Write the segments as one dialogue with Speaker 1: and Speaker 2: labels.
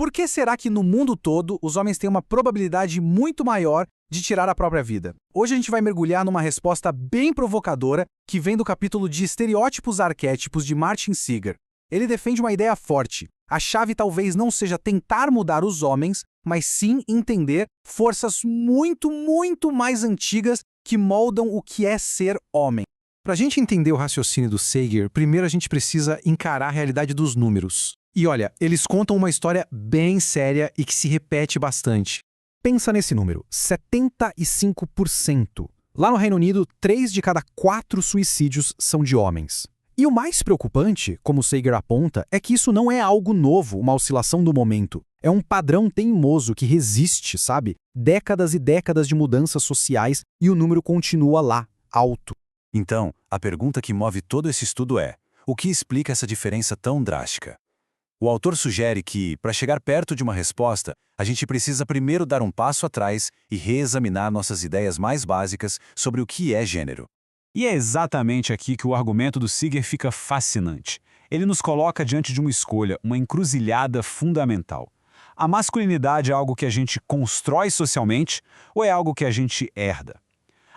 Speaker 1: Por que será que no mundo todo os homens têm uma probabilidade muito maior de tirar a própria vida? Hoje a gente vai mergulhar numa resposta bem provocadora que vem do capítulo de Estereótipos Arquétipos de Martin Seeger. Ele defende uma ideia forte. A chave talvez não seja tentar mudar os homens, mas sim entender forças muito, muito mais antigas que moldam o que é ser homem. Para a gente entender o raciocínio do Seeger, primeiro a gente precisa encarar a realidade dos números. E olha, eles contam uma história bem séria e que se repete bastante. Pensa nesse número, 75%. Lá no Reino Unido, 3 de cada 4 suicídios são de homens. E o mais preocupante, como o Seeger aponta, é que isso não é algo novo, uma oscilação do momento. É um padrão teimoso que resiste, sabe? Décadas e décadas de mudanças sociais e o número continua lá, alto.
Speaker 2: Então, a pergunta que move todo esse estudo é: o que explica essa diferença tão drástica? O autor sugere que, para chegar perto de uma resposta, a gente precisa primeiro dar um passo atrás e reexaminar nossas ideias mais básicas sobre o que é gênero.
Speaker 3: E é exatamente aqui que o argumento do Seeger fica fascinante. Ele nos coloca diante de uma escolha, uma encruzilhada fundamental. A masculinidade é algo que a gente constrói socialmente ou é algo que a gente herda?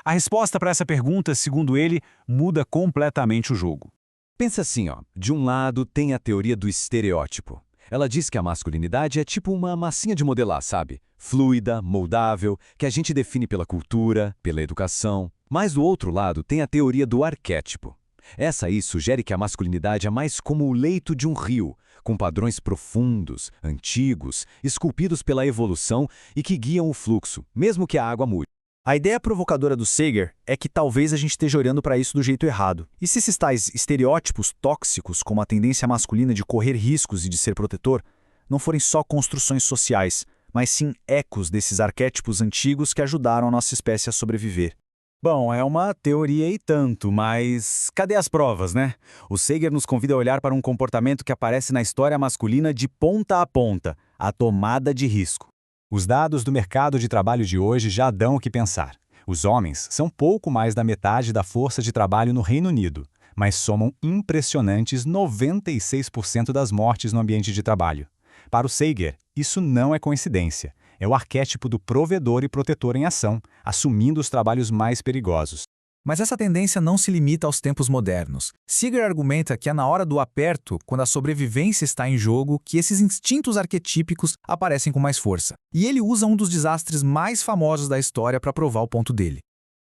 Speaker 3: A resposta para essa pergunta, segundo ele, muda completamente o jogo.
Speaker 4: Pensa assim, ó. De um lado tem a teoria do estereótipo. Ela diz que a masculinidade é tipo uma massinha de modelar, sabe? Fluida, moldável, que a gente define pela cultura, pela educação. Mas do outro lado tem a teoria do arquétipo. Essa aí sugere que a masculinidade é mais como o leito de um rio, com padrões profundos, antigos, esculpidos pela evolução e que guiam o fluxo, mesmo que a água mude.
Speaker 1: A ideia provocadora do Seeger é que talvez a gente esteja olhando para isso do jeito errado. E se esses tais estereótipos tóxicos, como a tendência masculina de correr riscos e de ser protetor, não forem só construções sociais, mas sim ecos desses arquétipos antigos que ajudaram a nossa espécie a sobreviver? Bom, é uma teoria e tanto, mas cadê as provas, né? O Seeger nos convida a olhar para um comportamento que aparece na história masculina de ponta a ponta, a tomada de risco.
Speaker 3: Os dados do mercado de trabalho de hoje já dão o que pensar. Os homens são pouco mais da metade da força de trabalho no Reino Unido, mas somam impressionantes 96% das mortes no ambiente de trabalho. Para o Seeger, isso não é coincidência. É o arquétipo do provedor e protetor em ação, assumindo os trabalhos mais perigosos.
Speaker 1: Mas essa tendência não se limita aos tempos modernos. Seeger argumenta que é na hora do aperto, quando a sobrevivência está em jogo, que esses instintos arquetípicos aparecem com mais força. E ele usa um dos desastres mais famosos da história para provar o ponto dele.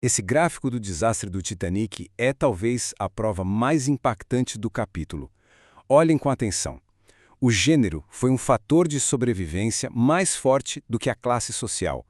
Speaker 5: Esse gráfico do desastre do Titanic é talvez a prova mais impactante do capítulo. Olhem com atenção. O gênero foi um fator de sobrevivência mais forte do que a classe social.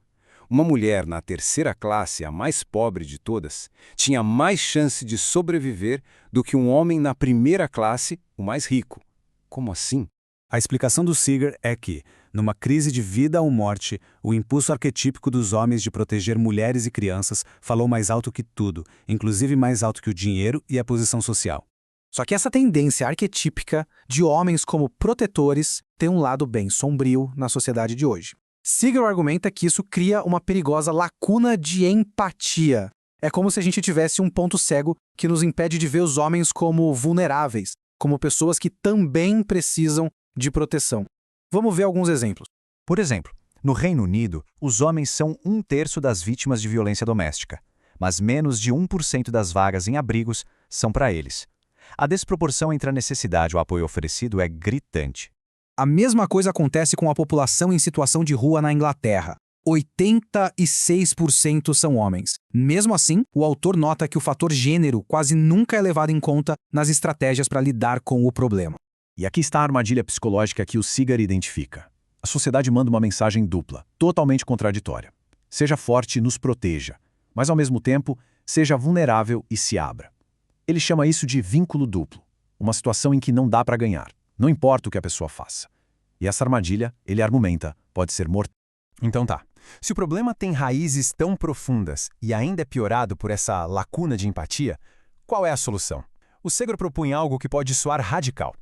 Speaker 5: Uma mulher na terceira classe, a mais pobre de todas, tinha mais chance de sobreviver do que um homem na primeira classe, o mais rico. Como assim?
Speaker 1: A explicação do Seeger é que, numa crise de vida ou morte, o impulso arquetípico dos homens de proteger mulheres e crianças falou mais alto que tudo, inclusive mais alto que o dinheiro e a posição social. Só que essa tendência arquetípica de homens como protetores tem um lado bem sombrio na sociedade de hoje. Seeger argumenta que isso cria uma perigosa lacuna de empatia. É como se a gente tivesse um ponto cego que nos impede de ver os homens como vulneráveis, como pessoas que também precisam de proteção. Vamos ver alguns exemplos.
Speaker 6: Por exemplo, no Reino Unido, os homens são 1/3 das vítimas de violência doméstica, mas menos de 1% das vagas em abrigos são para eles. A desproporção entre a necessidade e o apoio oferecido é gritante.
Speaker 1: A mesma coisa acontece com a população em situação de rua na Inglaterra. 86% são homens. Mesmo assim, o autor nota que o fator gênero quase nunca é levado em conta nas estratégias para lidar com o problema.
Speaker 2: E aqui está a armadilha psicológica que o Seeger identifica. A sociedade manda uma mensagem dupla, totalmente contraditória. Seja forte e nos proteja, mas ao mesmo tempo, seja vulnerável e se abra. Ele chama isso de vínculo duplo, uma situação em que não dá para ganhar. Não importa o que a pessoa faça. E essa armadilha, ele argumenta, pode ser mortal.
Speaker 6: Então tá. Se o problema tem raízes tão profundas e ainda é piorado por essa lacuna de empatia, qual é a solução? O Seeger propõe algo que pode soar radical.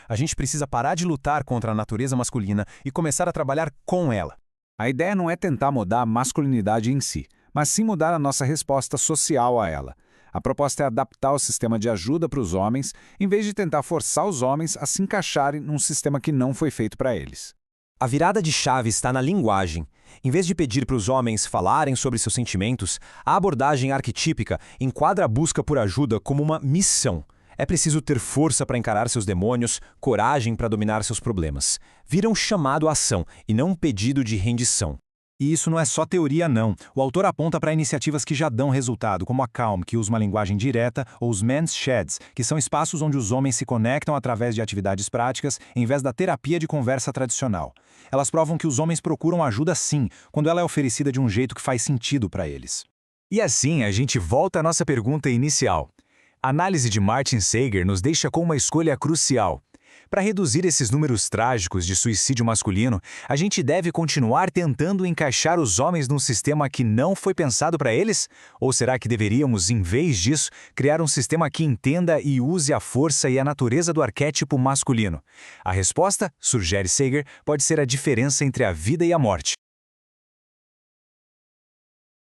Speaker 6: A gente precisa parar de lutar contra a natureza masculina e começar a trabalhar com ela.
Speaker 3: A ideia não é tentar mudar a masculinidade em si, mas sim mudar a nossa resposta social a ela. A proposta é adaptar o sistema de ajuda para os homens, em vez de tentar forçar os homens a se encaixarem num sistema que não foi feito para eles.
Speaker 7: A virada de chave está na linguagem. Em vez de pedir para os homens falarem sobre seus sentimentos, a abordagem arquetípica enquadra a busca por ajuda como uma missão. É preciso ter força para encarar seus demônios, coragem para dominar seus problemas. Vira um chamado à ação e não um pedido de rendição.
Speaker 3: E isso não é só teoria, não. O autor aponta para iniciativas que já dão resultado, como a Calm, que usa uma linguagem direta, ou os Men's Sheds, que são espaços onde os homens se conectam através de atividades práticas, em vez da terapia de conversa tradicional. Elas provam que os homens procuram ajuda sim, quando ela é oferecida de um jeito que faz sentido para eles.
Speaker 2: E assim a gente volta à nossa pergunta inicial. A análise de Martin Seger nos deixa com uma escolha crucial. Para reduzir esses números trágicos de suicídio masculino, a gente deve continuar tentando encaixar os homens num sistema que não foi pensado para eles? Ou será que deveríamos, em vez disso, criar um sistema que entenda e use a força e a natureza do arquétipo masculino? A resposta, sugere Seger, pode ser a diferença entre a vida e a morte.